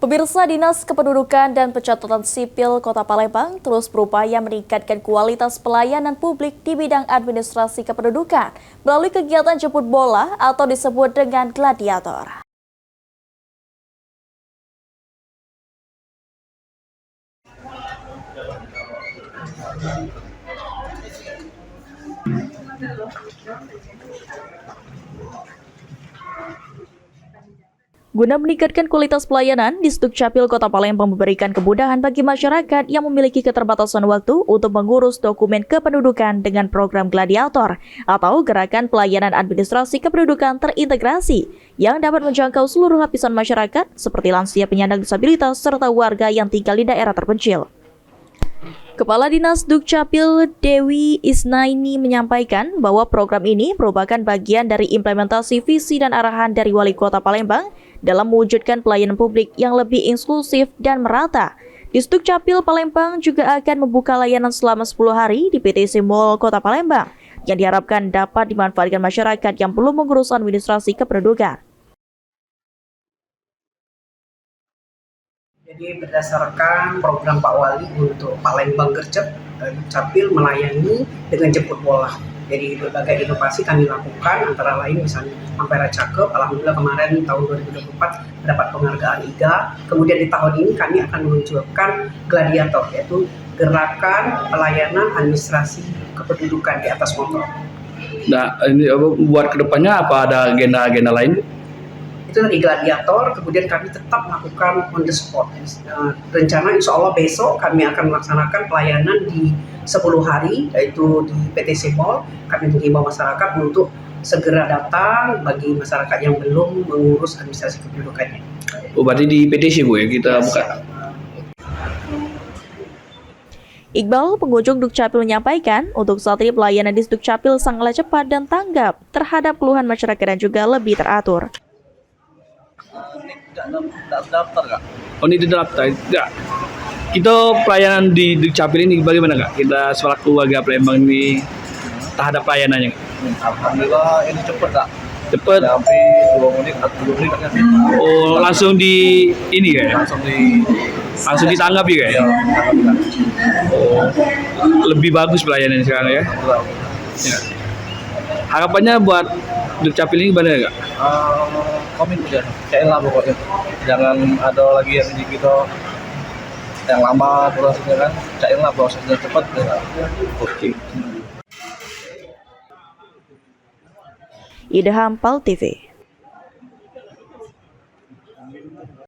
Pemirsa, Dinas Kependudukan dan Pencatatan Sipil Kota Palembang terus berupaya meningkatkan kualitas pelayanan publik di bidang administrasi kependudukan melalui kegiatan jemput bola atau disebut dengan gladiator. Guna meningkatkan kualitas pelayanan, Disdukcapil Kota Palembang memberikan kemudahan bagi masyarakat yang memiliki keterbatasan waktu untuk mengurus dokumen kependudukan dengan program Gladiator atau Gerakan Pelayanan Administrasi Kependudukan Terintegrasi yang dapat menjangkau seluruh lapisan masyarakat seperti lansia, penyandang disabilitas, serta warga yang tinggal di daerah terpencil. Kepala Dinas Dukcapil Dewi Isnaini menyampaikan bahwa program ini merupakan bagian dari implementasi visi dan arahan dari Wali Kota Palembang dalam mewujudkan pelayanan publik yang lebih inklusif dan merata. Disdukcapil Palembang juga akan membuka layanan selama 10 hari di PTC Mall Kota Palembang yang diharapkan dapat dimanfaatkan masyarakat yang belum mengurus administrasi kependudukan. Jadi berdasarkan program Pak Wali untuk Palembang Gercep, Dukcapil melayani dengan jemput bola. Jadi berbagai inovasi kami lakukan, antara lain misalnya Ampera Cakep, alhamdulillah kemarin tahun 2024 mendapat penghargaan IGA. Kemudian di tahun ini kami akan meluncurkan Gladiator, yaitu Gerakan Pelayanan Administrasi Kependudukan di atas motor. Nah, ini buat kedepannya apa ada agenda-agenda lain? Itu tadi Gladiator, kemudian kami tetap melakukan on the spot. Rencana insya Allah besok kami akan melaksanakan pelayanan di 10 hari, yaitu di PTC Mall. Kami mengimbau masyarakat untuk segera datang bagi masyarakat yang belum mengurus administrasi kependudukannya. Oh, berarti di PTC Bu ya kita buka. Iqbal, pengunjung Dukcapil menyampaikan, untuk saat ini pelayanan di Dukcapil sangatlah cepat dan tanggap terhadap keluhan masyarakat dan juga lebih teratur. Tidak daftar Kak? Oh, ini daftar? Tidak. Kita pelayanan di Dukcapil ini bagaimana Kak? Kita selaku warga Palembang ini terhadap pelayanannya. Alhamdulillah ini cepat Kak. Cepat. Sampai 2 menit atau 2 menit kan. Oh, langsung di ini ya? Langsung ditanggap ya? Iya, Oh, lebih bagus pelayanan sekarang ya? Ya. Harapannya buat Dukcapil ini gimana Kak? Komit aja, cair lah pokoknya. Jangan ada lagi yang di kita yang lama prosesnya kan, cair lah prosesnya cepat. Oke. Idham Pal TV.